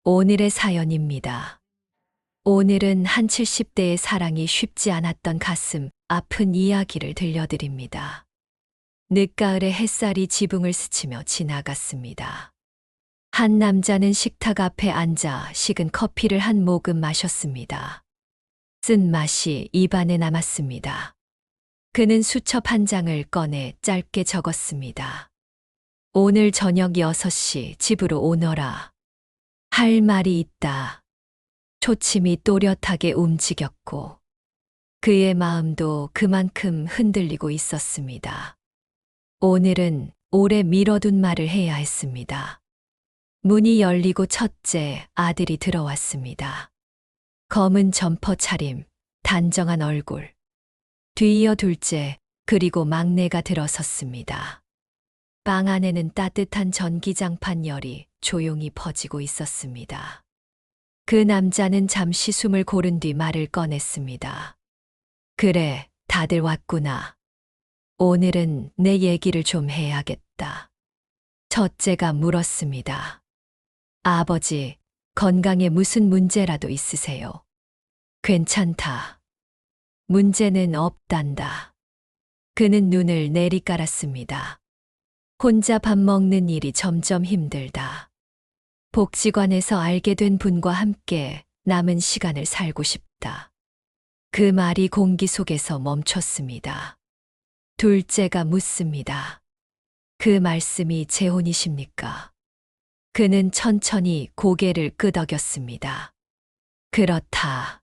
오늘의 사연입니다. 오늘은 한 70대의 사랑이 쉽지 않았던 가슴 아픈 이야기를 들려드립니다. 늦가을에 햇살이 지붕을 스치며 지나갔습니다. 한 남자는 식탁 앞에 앉아 식은 커피를 한 모금 마셨습니다. 쓴맛이 입안에 남았습니다. 그는 수첩 한 장을 꺼내 짧게 적었습니다. 오늘 저녁 6시 집으로 오너라. 할 말이 있다. 초침이 또렷하게 움직였고 그의 마음도 그만큼 흔들리고 있었습니다. 오늘은 오래 미뤄둔 말을 해야 했습니다. 문이 열리고 첫째 아들이 들어왔습니다. 검은 점퍼 차림, 단정한 얼굴. 뒤이어 둘째, 그리고 막내가 들어섰습니다. 방 안에는 따뜻한 전기장판 열이 조용히 퍼지고 있었습니다. 그 남자는 잠시 숨을 고른 뒤 말을 꺼냈습니다. 그래, 다들 왔구나. 오늘은 내 얘기를 좀 해야겠다. 첫째가 물었습니다. 아버지, 건강에 무슨 문제라도 있으세요? 괜찮다. 문제는 없단다. 그는 눈을 내리깔았습니다. 혼자 밥 먹는 일이 점점 힘들다. 복지관에서 알게 된 분과 함께 남은 시간을 살고 싶다. 그 말이 공기 속에서 멈췄습니다. 둘째가 묻습니다. 그 말씀이 재혼이십니까? 그는 천천히 고개를 끄덕였습니다. 그렇다.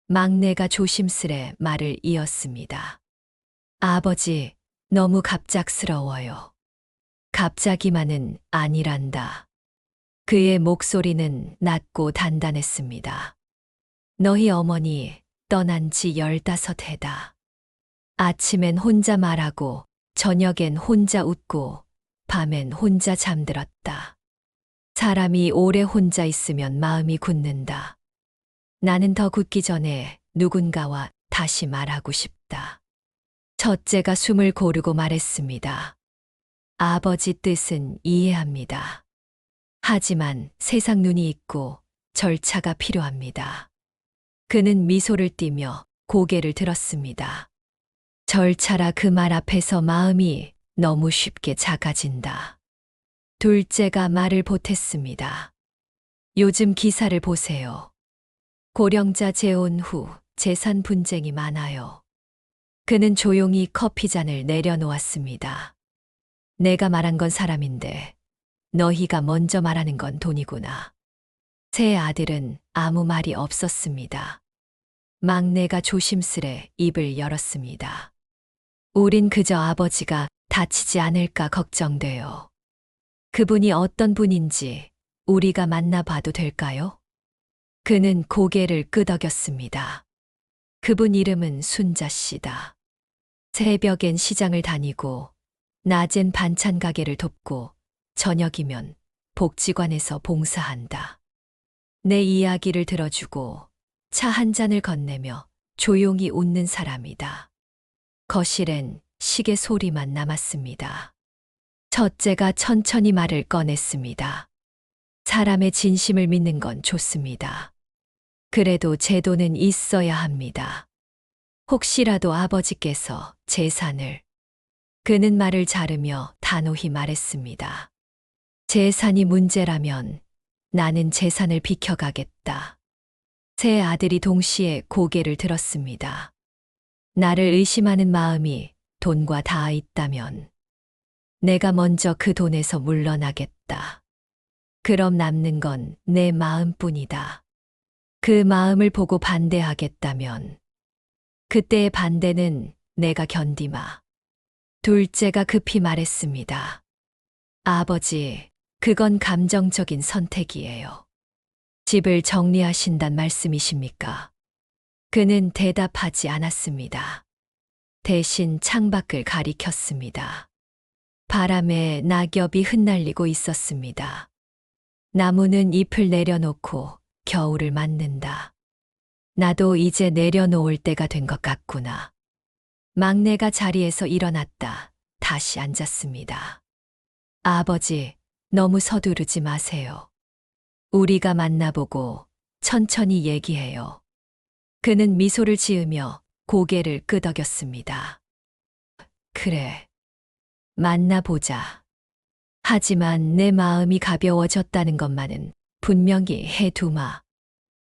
막내가 조심스레 말을 이었습니다. 아버지, 너무 갑작스러워요. 갑자기만은 아니란다. 그의 목소리는 낮고 단단했습니다. 너희 어머니 떠난 지 15해다. 아침엔 혼자 말하고 저녁엔 혼자 웃고 밤엔 혼자 잠들었다. 사람이 오래 혼자 있으면 마음이 굳는다. 나는 더 굳기 전에 누군가와 다시 말하고 싶다. 첫째가 숨을 고르고 말했습니다. 아버지 뜻은 이해합니다. 하지만 세상 눈이 있고 절차가 필요합니다. 그는 미소를 띠며 고개를 들었습니다. 절차라 그 말 앞에서 마음이 너무 쉽게 작아진다. 둘째가 말을 보탰습니다. 요즘 기사를 보세요. 고령자 재혼 후 재산 분쟁이 많아요. 그는 조용히 커피잔을 내려놓았습니다. 내가 말한 건 사람인데 너희가 먼저 말하는 건 돈이구나. 세 아들은 아무 말이 없었습니다. 막내가 조심스레 입을 열었습니다. 우린 그저 아버지가 다치지 않을까 걱정돼요. 그분이 어떤 분인지 우리가 만나봐도 될까요? 그는 고개를 끄덕였습니다. 그분 이름은 순자 씨다. 새벽엔 시장을 다니고 낮엔 반찬 가게를 돕고 저녁이면 복지관에서 봉사한다. 내 이야기를 들어주고 차 한 잔을 건네며 조용히 웃는 사람이다. 거실엔 시계 소리만 남았습니다. 첫째가 천천히 말을 꺼냈습니다. 사람의 진심을 믿는 건 좋습니다. 그래도 제도는 있어야 합니다. 혹시라도 아버지께서 재산을. 그는 말을 자르며 단호히 말했습니다. 재산이 문제라면 나는 재산을 비켜가겠다. 세 아들이 동시에 고개를 들었습니다. 나를 의심하는 마음이 돈과 닿아 있다면 내가 먼저 그 돈에서 물러나겠다. 그럼 남는 건 내 마음뿐이다. 그 마음을 보고 반대하겠다면 그때의 반대는 내가 견디마. 둘째가 급히 말했습니다. 아버지, 그건 감정적인 선택이에요. 집을 정리하신단 말씀이십니까? 그는 대답하지 않았습니다. 대신 창밖을 가리켰습니다. 바람에 낙엽이 흩날리고 있었습니다. 나무는 잎을 내려놓고 겨울을 맞는다. 나도 이제 내려놓을 때가 된 것 같구나. 막내가 자리에서 일어났다. 다시 앉았습니다. 아버지, 너무 서두르지 마세요. 우리가 만나보고 천천히 얘기해요. 그는 미소를 지으며 고개를 끄덕였습니다. 그래. 만나보자. 하지만 내 마음이 가벼워졌다는 것만은 분명히 해두마.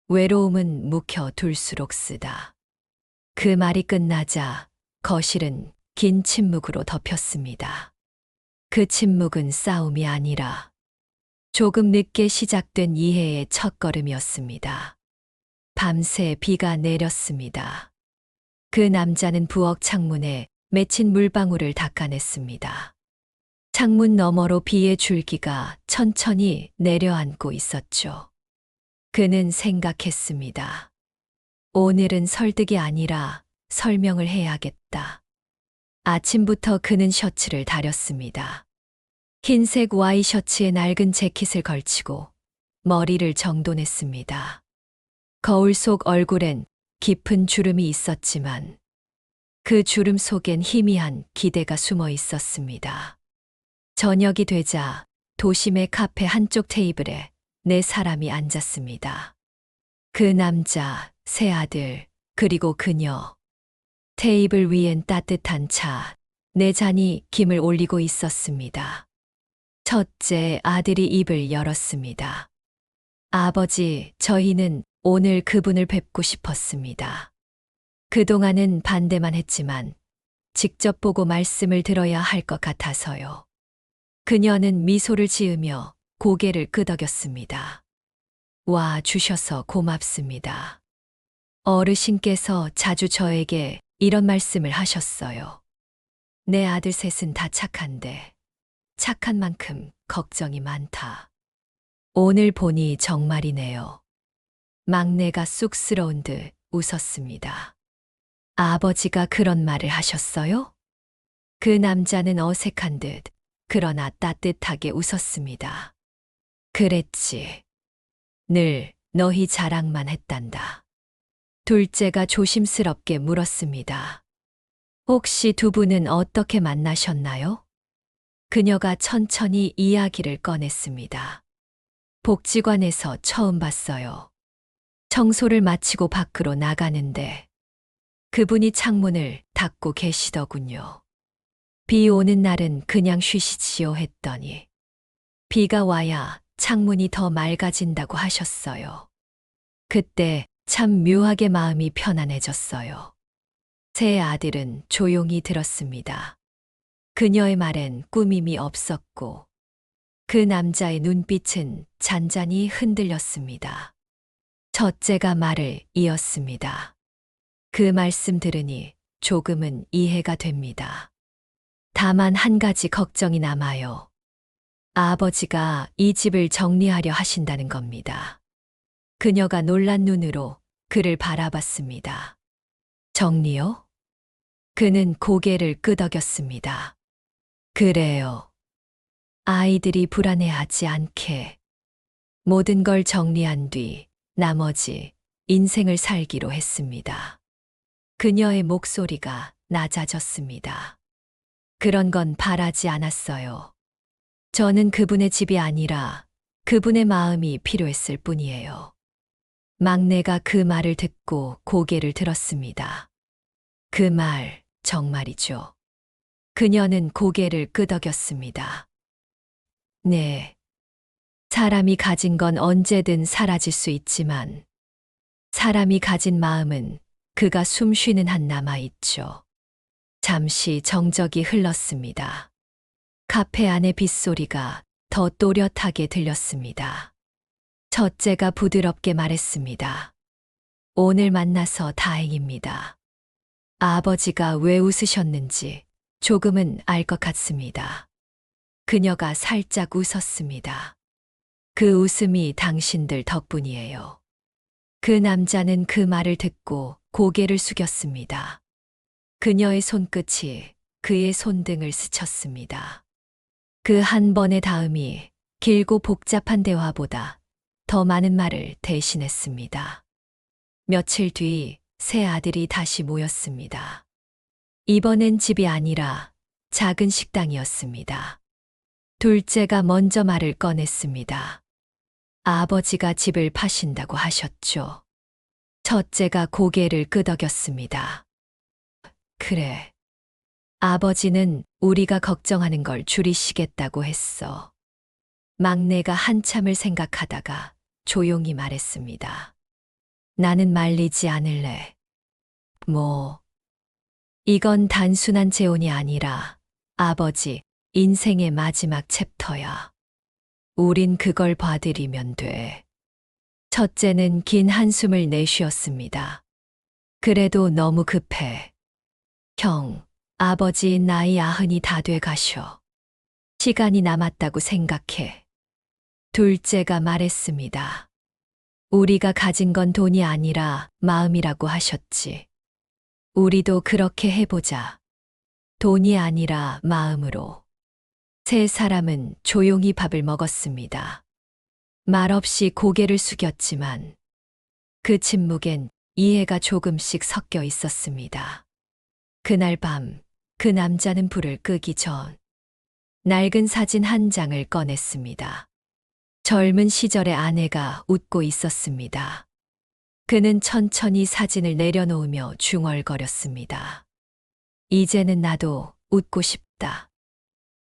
외로움은 묵혀둘수록 쓰다. 그 말이 끝나자 거실은 긴 침묵으로 덮였습니다. 그 침묵은 싸움이 아니라 조금 늦게 시작된 이해의 첫걸음이었습니다. 밤새 비가 내렸습니다. 그 남자는 부엌 창문에 맺힌 물방울을 닦아냈습니다. 창문 너머로 비의 줄기가 천천히 내려앉고 있었죠. 그는 생각했습니다. 오늘은 설득이 아니라 설명을 해야겠다. 아침부터 그는 셔츠를 다렸습니다. 흰색 와이셔츠에 낡은 재킷을 걸치고 머리를 정돈했습니다. 거울 속 얼굴엔 깊은 주름이 있었지만 그 주름 속엔 희미한 기대가 숨어 있었습니다. 저녁이 되자 도심의 카페 한쪽 테이블에 네 사람이 앉았습니다. 그 남자, 세 아들, 그리고 그녀. 테이블 위엔 따뜻한 차, 네 잔이 김을 올리고 있었습니다. 첫째 아들이 입을 열었습니다. 아버지, 저희는 오늘 그분을 뵙고 싶었습니다. 그동안은 반대만 했지만 직접 보고 말씀을 들어야 할 것 같아서요. 그녀는 미소를 지으며 고개를 끄덕였습니다. 와 주셔서 고맙습니다. 어르신께서 자주 저에게 이런 말씀을 하셨어요. 내 아들 셋은 다 착한데 착한 만큼 걱정이 많다. 오늘 보니 정말이네요. 막내가 쑥스러운 듯 웃었습니다. 아버지가 그런 말을 하셨어요? 그 남자는 어색한 듯 그러나 따뜻하게 웃었습니다. 그랬지. 늘 너희 자랑만 했단다. 둘째가 조심스럽게 물었습니다. 혹시 두 분은 어떻게 만나셨나요? 그녀가 천천히 이야기를 꺼냈습니다. 복지관에서 처음 봤어요. 청소를 마치고 밖으로 나가는데 그분이 창문을 닫고 계시더군요. 비 오는 날은 그냥 쉬시지요 했더니 비가 와야 창문이 더 맑아진다고 하셨어요. 그때 참 묘하게 마음이 편안해졌어요. 세 아들은 조용히 들었습니다. 그녀의 말엔 꾸밈이 없었고 그 남자의 눈빛은 잔잔히 흔들렸습니다. 첫째가 말을 이었습니다. 그 말씀 들으니 조금은 이해가 됩니다. 다만 한 가지 걱정이 남아요. 아버지가 이 집을 정리하려 하신다는 겁니다. 그녀가 놀란 눈으로 그를 바라봤습니다. 정리요? 그는 고개를 끄덕였습니다. 그래요. 아이들이 불안해하지 않게 모든 걸 정리한 뒤 나머지 인생을 살기로 했습니다. 그녀의 목소리가 낮아졌습니다. 그런 건 바라지 않았어요. 저는 그분의 집이 아니라 그분의 마음이 필요했을 뿐이에요. 막내가 그 말을 듣고 고개를 들었습니다. 그 말 정말이죠. 그녀는 고개를 끄덕였습니다. 네. 사람이 가진 건 언제든 사라질 수 있지만 사람이 가진 마음은 그가 숨 쉬는 한 남아있죠. 잠시 정적이 흘렀습니다. 카페 안의 빗소리가 더 또렷하게 들렸습니다. 첫째가 부드럽게 말했습니다. 오늘 만나서 다행입니다. 아버지가 왜 웃으셨는지 조금은 알 것 같습니다. 그녀가 살짝 웃었습니다. 그 웃음이 당신들 덕분이에요. 그 남자는 그 말을 듣고 고개를 숙였습니다. 그녀의 손끝이 그의 손등을 스쳤습니다. 그 한 번의 닿음이 길고 복잡한 대화보다 더 많은 말을 대신했습니다. 며칠 뒤 세 아들이 다시 모였습니다. 이번엔 집이 아니라 작은 식당이었습니다. 둘째가 먼저 말을 꺼냈습니다. 아버지가 집을 파신다고 하셨죠. 첫째가 고개를 끄덕였습니다. 그래. 아버지는 우리가 걱정하는 걸 줄이시겠다고 했어. 막내가 한참을 생각하다가 조용히 말했습니다. 나는 말리지 않을래. 뭐, 이건 단순한 재혼이 아니라 아버지 인생의 마지막 챕터야. 우린 그걸 봐드리면 돼. 첫째는 긴 한숨을 내쉬었습니다. 그래도 너무 급해. 형, 아버지 나이 90이 다 돼 가셔. 시간이 남았다고 생각해. 둘째가 말했습니다. 우리가 가진 건 돈이 아니라 마음이라고 하셨지. 우리도 그렇게 해보자. 돈이 아니라 마음으로. 세 사람은 조용히 밥을 먹었습니다. 말없이 고개를 숙였지만 그 침묵엔 이해가 조금씩 섞여 있었습니다. 그날 밤, 그 남자는 불을 끄기 전 낡은 사진 한 장을 꺼냈습니다. 젊은 시절의 아내가 웃고 있었습니다. 그는 천천히 사진을 내려놓으며 중얼거렸습니다. 이제는 나도 웃고 싶다.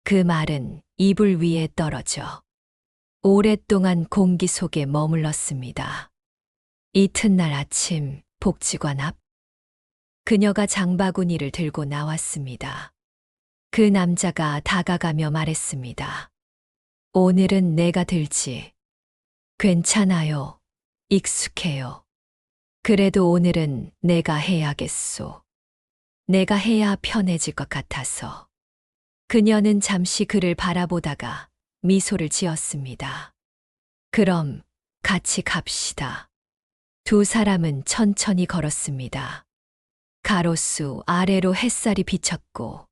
그 말은 이불 위에 떨어져 오랫동안 공기 속에 머물렀습니다. 이튿날 아침 복지관 앞 그녀가 장바구니를 들고 나왔습니다. 그 남자가 다가가며 말했습니다. 오늘은 내가 들지. 괜찮아요. 익숙해요. 그래도 오늘은 내가 해야겠소. 내가 해야 편해질 것 같아서. 그녀는 잠시 그를 바라보다가 미소를 지었습니다. 그럼 같이 갑시다. 두 사람은 천천히 걸었습니다. 가로수 아래로 햇살이 비쳤고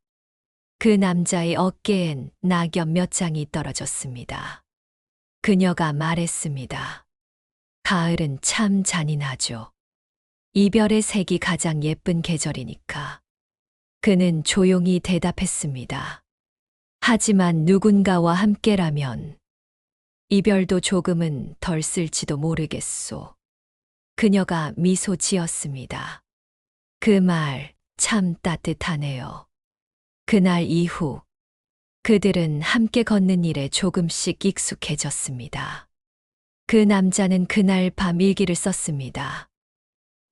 그 남자의 어깨엔 낙엽 몇 장이 떨어졌습니다. 그녀가 말했습니다. 가을은 참 잔인하죠. 이별의 색이 가장 예쁜 계절이니까. 그는 조용히 대답했습니다. 하지만 누군가와 함께라면 이별도 조금은 덜 쓸지도 모르겠소. 그녀가 미소 지었습니다. 그 말 참 따뜻하네요. 그날 이후 그들은 함께 걷는 일에 조금씩 익숙해졌습니다. 그 남자는 그날 밤 일기를 썼습니다.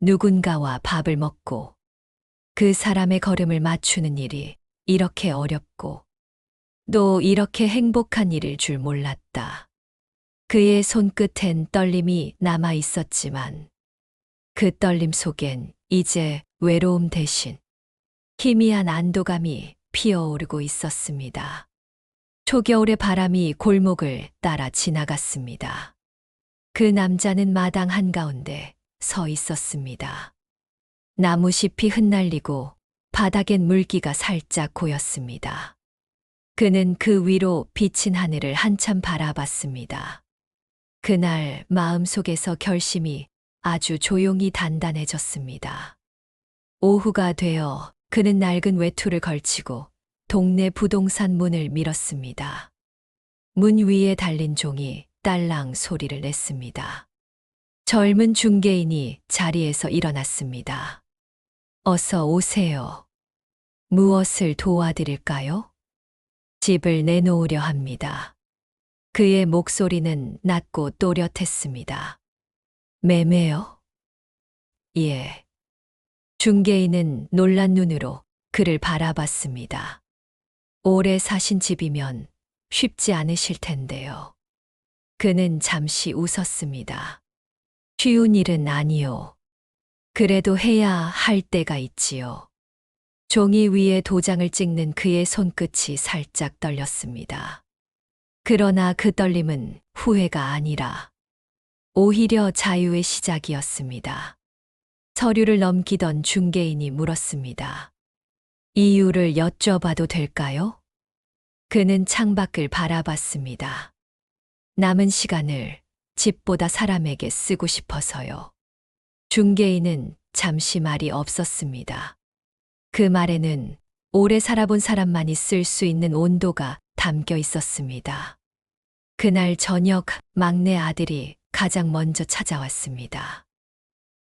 누군가와 밥을 먹고 그 사람의 걸음을 맞추는 일이 이렇게 어렵고 또 이렇게 행복한 일일 줄 몰랐다. 그의 손끝엔 떨림이 남아 있었지만 그 떨림 속엔 이제 외로움 대신 희미한 안도감이 피어오르고 있었습니다. 초겨울의 바람이 골목을 따라 지나갔습니다. 그 남자는 마당 한가운데 서 있었습니다. 나무잎이 흩날리고 바닥엔 물기가 살짝 고였습니다. 그는 그 위로 비친 하늘을 한참 바라봤습니다. 그날 마음속에서 결심이 아주 조용히 단단해졌습니다. 오후가 되어 그는 낡은 외투를 걸치고 동네 부동산 문을 밀었습니다. 문 위에 달린 종이 딸랑 소리를 냈습니다. 젊은 중개인이 자리에서 일어났습니다. 어서 오세요. 무엇을 도와드릴까요? 집을 내놓으려 합니다. 그의 목소리는 낮고 또렷했습니다. 매매요? 예. 중개인은 놀란 눈으로 그를 바라봤습니다. 오래 사신 집이면 쉽지 않으실 텐데요. 그는 잠시 웃었습니다. 쉬운 일은 아니요. 그래도 해야 할 때가 있지요. 종이 위에 도장을 찍는 그의 손끝이 살짝 떨렸습니다. 그러나 그 떨림은 후회가 아니라 오히려 자유의 시작이었습니다. 서류를 넘기던 중개인이 물었습니다. 이유를 여쭤봐도 될까요? 그는 창밖을 바라봤습니다. 남은 시간을 집보다 사람에게 쓰고 싶어서요. 중개인은 잠시 말이 없었습니다. 그 말에는 오래 살아본 사람만이 쓸 수 있는 온도가 담겨 있었습니다. 그날 저녁 막내 아들이 가장 먼저 찾아왔습니다.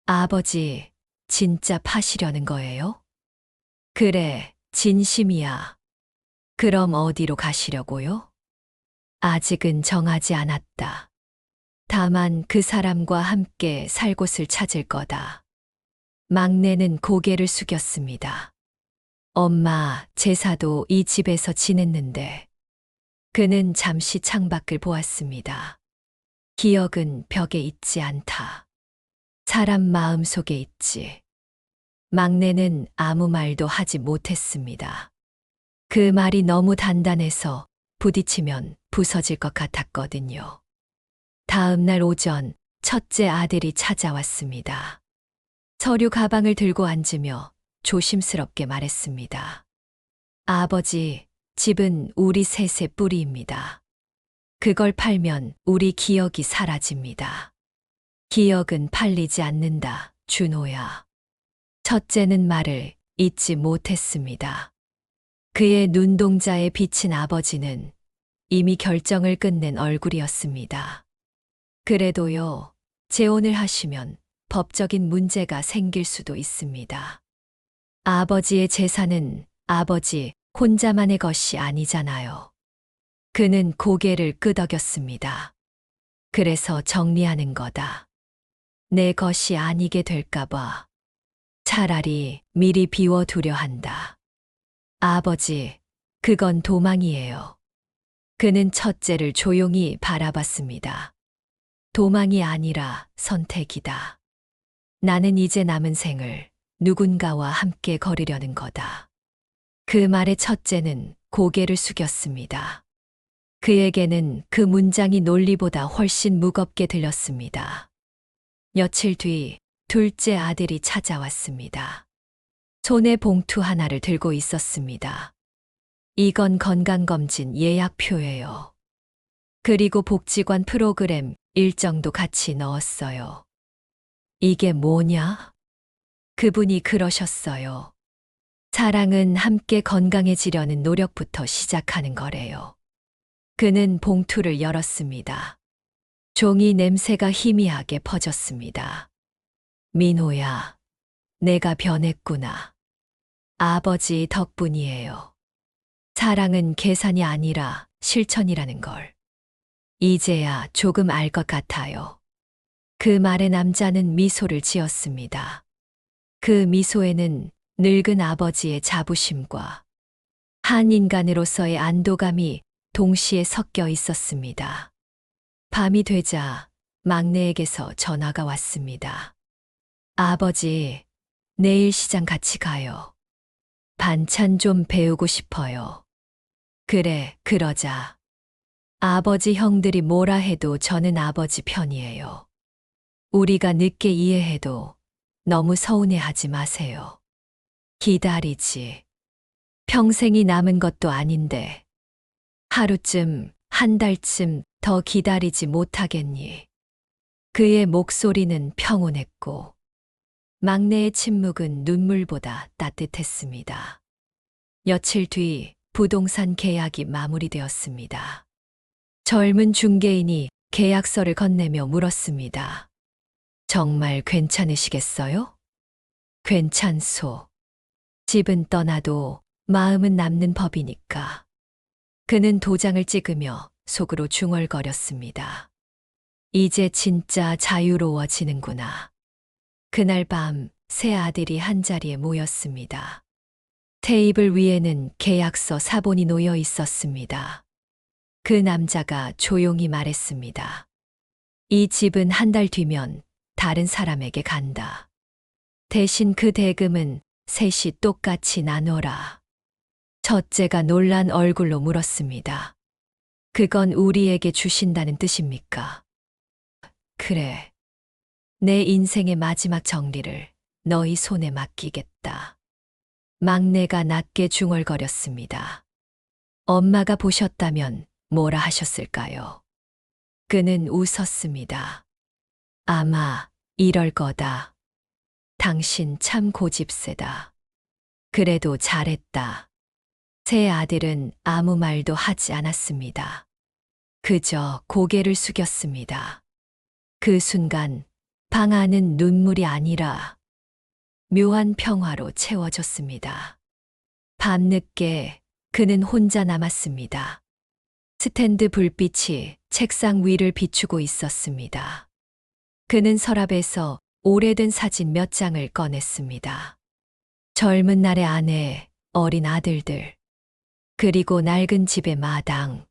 아버지, 진짜 파시려는 거예요? 그래, 진심이야. 그럼 어디로 가시려고요? 아직은 정하지 않았다. 다만 그 사람과 함께 살 곳을 찾을 거다. 막내는 고개를 숙였습니다. 엄마, 제사도 이 집에서 지냈는데. 그는 잠시 창밖을 보았습니다. 기억은 벽에 있지 않다. 사람 마음 속에 있지. 막내는 아무 말도 하지 못했습니다. 그 말이 너무 단단해서 부딪히면 부서질 것 같았거든요. 다음 날 오전 첫째 아들이 찾아왔습니다. 서류 가방을 들고 앉으며 조심스럽게 말했습니다. 아버지, 집은 우리 셋의 뿌리입니다. 그걸 팔면 우리 기억이 사라집니다. 기억은 팔리지 않는다, 준호야. 첫째는 말을 잊지 못했습니다. 그의 눈동자에 비친 아버지는 이미 결정을 끝낸 얼굴이었습니다. 그래도요, 재혼을 하시면 법적인 문제가 생길 수도 있습니다. 아버지의 재산은 아버지 혼자만의 것이 아니잖아요. 그는 고개를 끄덕였습니다. 그래서 정리하는 거다. 내 것이 아니게 될까봐. 차라리 미리 비워두려 한다. 아버지, 그건 도망이에요. 그는 첫째를 조용히 바라봤습니다. 도망이 아니라 선택이다. 나는 이제 남은 생을 누군가와 함께 걸으려는 거다. 그 말에 첫째는 고개를 숙였습니다. 그에게는 그 문장이 논리보다 훨씬 무겁게 들렸습니다. 며칠 뒤 둘째 아들이 찾아왔습니다. 손에 봉투 하나를 들고 있었습니다. 이건 건강검진 예약표예요. 그리고 복지관 프로그램 일정도 같이 넣었어요. 이게 뭐냐? 그분이 그러셨어요. 사랑은 함께 건강해지려는 노력부터 시작하는 거래요. 그는 봉투를 열었습니다. 종이 냄새가 희미하게 퍼졌습니다. 민호야, 내가 변했구나. 아버지 덕분이에요. 사랑은 계산이 아니라 실천이라는 걸. 이제야 조금 알 것 같아요. 그 말에 남자는 미소를 지었습니다. 그 미소에는 늙은 아버지의 자부심과 한 인간으로서의 안도감이 동시에 섞여 있었습니다. 밤이 되자 막내에게서 전화가 왔습니다. 아버지, 내일 시장 같이 가요. 반찬 좀 배우고 싶어요. 그래, 그러자. 아버지 형들이 뭐라 해도 저는 아버지 편이에요. 우리가 늦게 이해해도 너무 서운해하지 마세요. 기다리지. 평생이 남은 것도 아닌데. 하루쯤, 한 달쯤 더 기다리지 못하겠니? 그의 목소리는 평온했고, 막내의 침묵은 눈물보다 따뜻했습니다. 며칠 뒤 부동산 계약이 마무리되었습니다. 젊은 중개인이 계약서를 건네며 물었습니다. 정말 괜찮으시겠어요? 괜찮소. 집은 떠나도 마음은 남는 법이니까. 그는 도장을 찍으며 속으로 중얼거렸습니다. 이제 진짜 자유로워지는구나. 그날 밤 세 아들이 한자리에 모였습니다. 테이블 위에는 계약서 사본이 놓여 있었습니다. 그 남자가 조용히 말했습니다. 이 집은 한 달 뒤면 다른 사람에게 간다. 대신 그 대금은 셋이 똑같이 나눠라. 첫째가 놀란 얼굴로 물었습니다. 그건 우리에게 주신다는 뜻입니까? 그래. 내 인생의 마지막 정리를 너희 손에 맡기겠다. 막내가 낮게 중얼거렸습니다. 엄마가 보셨다면 뭐라 하셨을까요? 그는 웃었습니다. 아마 이럴 거다. 당신 참 고집세다. 그래도 잘했다. 세 아들은 아무 말도 하지 않았습니다. 그저 고개를 숙였습니다. 그 순간 방 안은 눈물이 아니라 묘한 평화로 채워졌습니다. 밤늦게 그는 혼자 남았습니다. 스탠드 불빛이 책상 위를 비추고 있었습니다. 그는 서랍에서 오래된 사진 몇 장을 꺼냈습니다. 젊은 날의 아내, 어린 아들들, 그리고 낡은 집의 마당.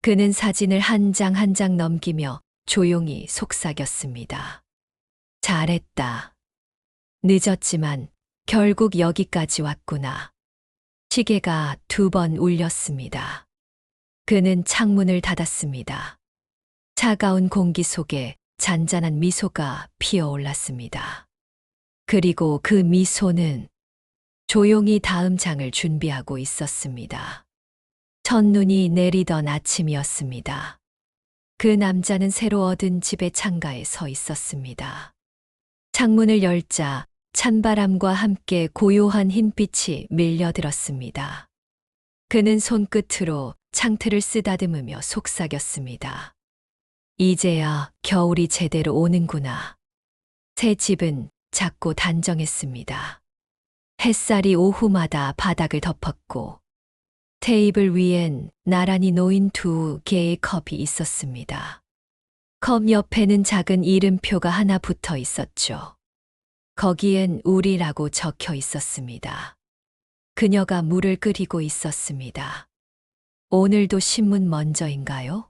그는 사진을 한 장 한 장 넘기며 조용히 속삭였습니다. 잘했다. 늦었지만 결국 여기까지 왔구나. 시계가 2번 울렸습니다. 그는 창문을 닫았습니다. 차가운 공기 속에 잔잔한 미소가 피어올랐습니다. 그리고 그 미소는 조용히 다음 장을 준비하고 있었습니다. 첫눈이 내리던 아침이었습니다. 그 남자는 새로 얻은 집의 창가에 서 있었습니다. 창문을 열자 찬바람과 함께 고요한 흰빛이 밀려들었습니다. 그는 손끝으로 창틀을 쓰다듬으며 속삭였습니다. 이제야 겨울이 제대로 오는구나. 새 집은 작고 단정했습니다. 햇살이 오후마다 바닥을 덮었고 테이블 위엔 나란히 놓인 2개의 컵이 있었습니다. 컵 옆에는 작은 이름표가 하나 붙어 있었죠. 거기엔 우리라고 적혀 있었습니다. 그녀가 물을 끓이고 있었습니다. 오늘도 신문 먼저인가요?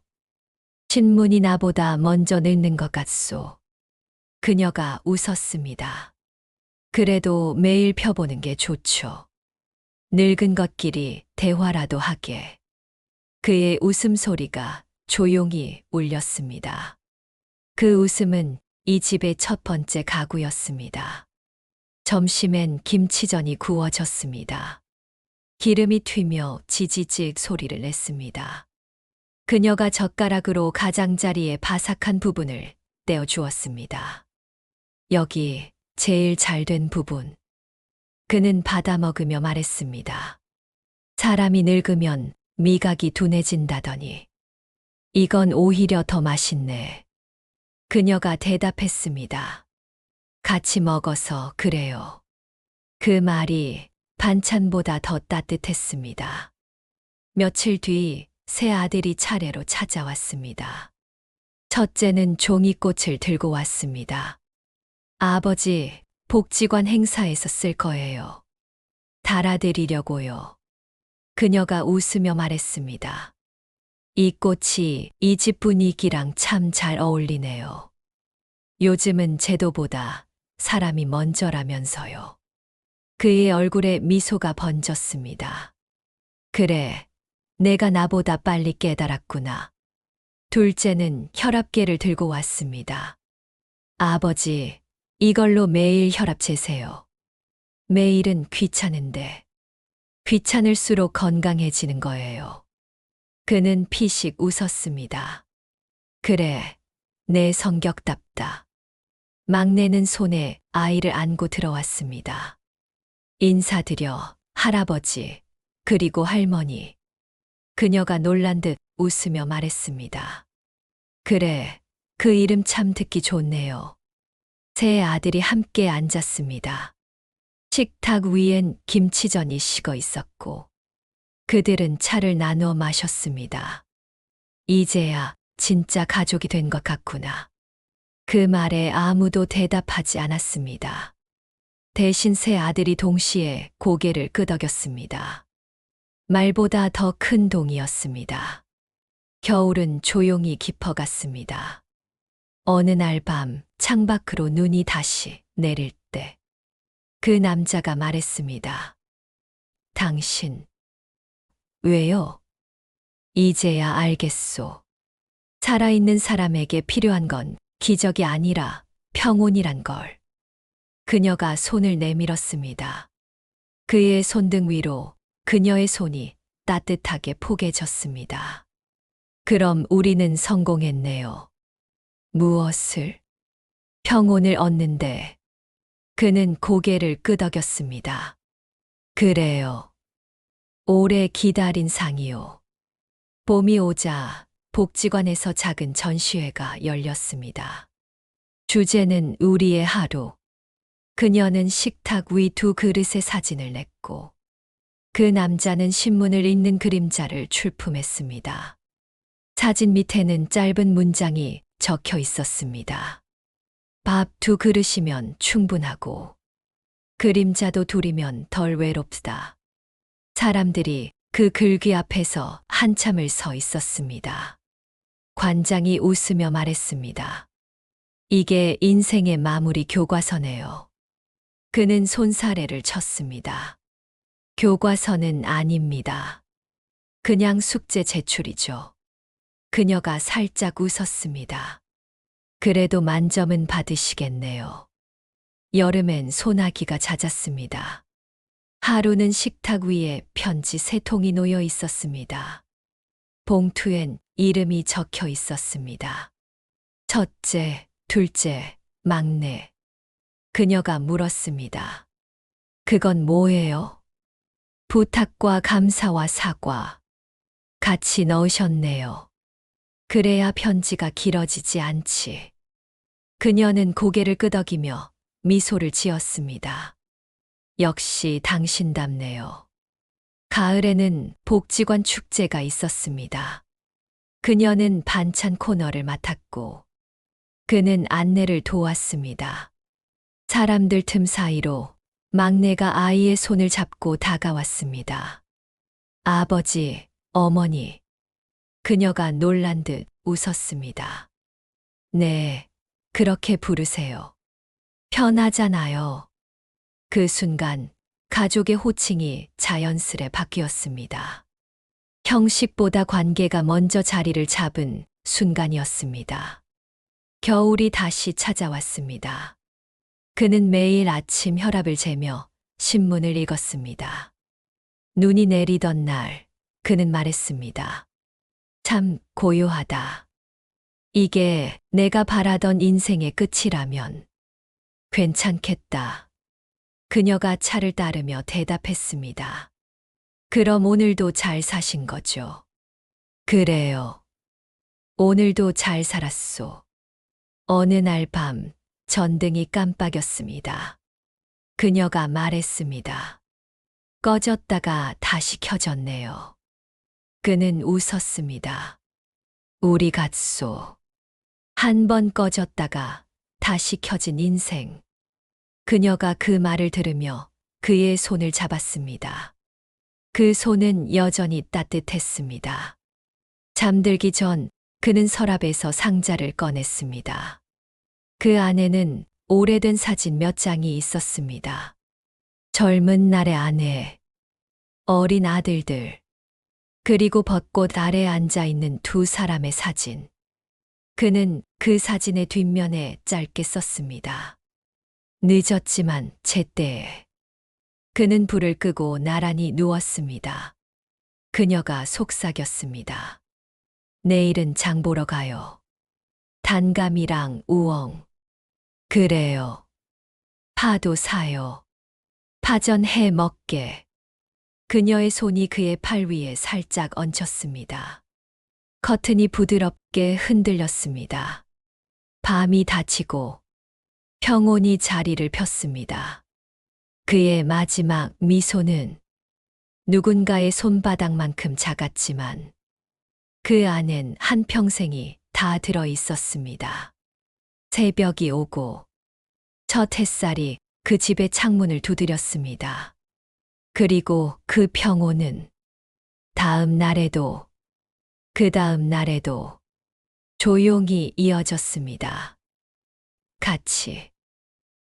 신문이 나보다 먼저 늙는 것 같소. 그녀가 웃었습니다. 그래도 매일 펴보는 게 좋죠. 늙은 것끼리 대화라도 하게. 그의 웃음소리가 조용히 울렸습니다. 그 웃음은 이 집의 첫 번째 가구였습니다. 점심엔 김치전이 구워졌습니다. 기름이 튀며 지지직 소리를 냈습니다. 그녀가 젓가락으로 가장자리의 바삭한 부분을 떼어 주었습니다. 여기 제일 잘된 부분. 그는 받아먹으며 말했습니다. 사람이 늙으면 미각이 둔해진다더니 이건 오히려 더 맛있네. 그녀가 대답했습니다. 같이 먹어서 그래요. 그 말이 반찬보다 더 따뜻했습니다. 며칠 뒤 새 아들이 차례로 찾아왔습니다. 첫째는 종이꽃을 들고 왔습니다. 아버지, 복지관 행사에서 쓸 거예요. 달아드리려고요. 그녀가 웃으며 말했습니다. 이 꽃이 이 집 분위기랑 참 잘 어울리네요. 요즘은 제도보다 사람이 먼저라면서요. 그의 얼굴에 미소가 번졌습니다. 그래, 내가 나보다 빨리 깨달았구나. 둘째는 혈압계를 들고 왔습니다. 아버지, 이걸로 매일 혈압 재세요. 매일은 귀찮은데 귀찮을수록 건강해지는 거예요. 그는 피식 웃었습니다. 그래, 내 성격답다. 막내는 손에 아이를 안고 들어왔습니다. 인사드려, 할아버지, 그리고 할머니. 그녀가 놀란 듯 웃으며 말했습니다. 그래, 그 이름 참 듣기 좋네요. 세 아들이 함께 앉았습니다. 식탁 위엔 김치전이 식어 있었고 그들은 차를 나누어 마셨습니다. 이제야 진짜 가족이 된 것 같구나. 그 말에 아무도 대답하지 않았습니다. 대신 세 아들이 동시에 고개를 끄덕였습니다. 말보다 더 큰 동이었습니다. 겨울은 조용히 깊어갔습니다. 어느 날 밤 창밖으로 눈이 다시 내릴 때 그 남자가 말했습니다. 당신, 왜요? 이제야 알겠소. 살아있는 사람에게 필요한 건 기적이 아니라 평온이란 걸. 그녀가 손을 내밀었습니다. 그의 손등 위로 그녀의 손이 따뜻하게 포개졌습니다. 그럼 우리는 성공했네요. 무엇을? 평온을 얻는데. 그는 고개를 끄덕였습니다. 그래요. 오래 기다린 상이요. 봄이 오자 복지관에서 작은 전시회가 열렸습니다. 주제는 우리의 하루. 그녀는 식탁 위 두 그릇의 사진을 냈고 그 남자는 신문을 읽는 그림자를 출품했습니다. 사진 밑에는 짧은 문장이 적혀 있었습니다. 밥 두 그릇이면 충분하고 그림자도 둘이면 덜 외롭다. 사람들이 그 글귀 앞에서 한참을 서 있었습니다. 관장이 웃으며 말했습니다. 이게 인생의 마무리 교과서네요. 그는 손사래를 쳤습니다. 교과서는 아닙니다. 그냥 숙제 제출이죠. 그녀가 살짝 웃었습니다. 그래도 만점은 받으시겠네요. 여름엔 소나기가 잦았습니다. 하루는 식탁 위에 편지 3통이 놓여 있었습니다. 봉투엔 이름이 적혀 있었습니다. 첫째, 둘째, 막내. 그녀가 물었습니다. 그건 뭐예요? 부탁과 감사와 사과. 같이 넣으셨네요. 그래야 편지가 길어지지 않지. 그녀는 고개를 끄덕이며 미소를 지었습니다. 역시 당신답네요. 가을에는 복지관 축제가 있었습니다. 그녀는 반찬 코너를 맡았고 그는 안내를 도왔습니다. 사람들 틈 사이로 막내가 아이의 손을 잡고 다가왔습니다. 아버지, 어머니. 그녀가 놀란 듯 웃었습니다. 네, 그렇게 부르세요. 편하잖아요. 그 순간 가족의 호칭이 자연스레 바뀌었습니다. 형식보다 관계가 먼저 자리를 잡은 순간이었습니다. 겨울이 다시 찾아왔습니다. 그는 매일 아침 혈압을 재며 신문을 읽었습니다. 눈이 내리던 날, 그는 말했습니다. 참 고요하다. 이게 내가 바라던 인생의 끝이라면 괜찮겠다. 그녀가 차를 따르며 대답했습니다. 그럼 오늘도 잘 사신 거죠? 그래요. 오늘도 잘 살았소. 어느 날 밤 전등이 깜빡였습니다. 그녀가 말했습니다. 꺼졌다가 다시 켜졌네요. 그는 웃었습니다. 우리 같소. 한 번 꺼졌다가 다시 켜진 인생. 그녀가 그 말을 들으며 그의 손을 잡았습니다. 그 손은 여전히 따뜻했습니다. 잠들기 전 그는 서랍에서 상자를 꺼냈습니다. 그 안에는 오래된 사진 몇 장이 있었습니다. 젊은 날의 아내, 어린 아들들, 그리고 벚꽃 아래 앉아 있는 두 사람의 사진. 그는 그 사진의 뒷면에 짧게 썼습니다. 늦었지만 제때에. 그는 불을 끄고 나란히 누웠습니다. 그녀가 속삭였습니다. 내일은 장 보러 가요. 단감이랑 우엉. 그래요. 파도 사요. 파전 해 먹게. 그녀의 손이 그의 팔 위에 살짝 얹혔습니다. 커튼이 부드럽게 흔들렸습니다. 밤이 닫히고 평온이 자리를 폈습니다. 그의 마지막 미소는 누군가의 손바닥만큼 작았지만 그 안엔 한평생이 다 들어 있었습니다. 새벽이 오고 첫 햇살이 그 집의 창문을 두드렸습니다. 그리고 그 평온은 다음 날에도 그 다음 날에도 조용히 이어졌습니다. 같이.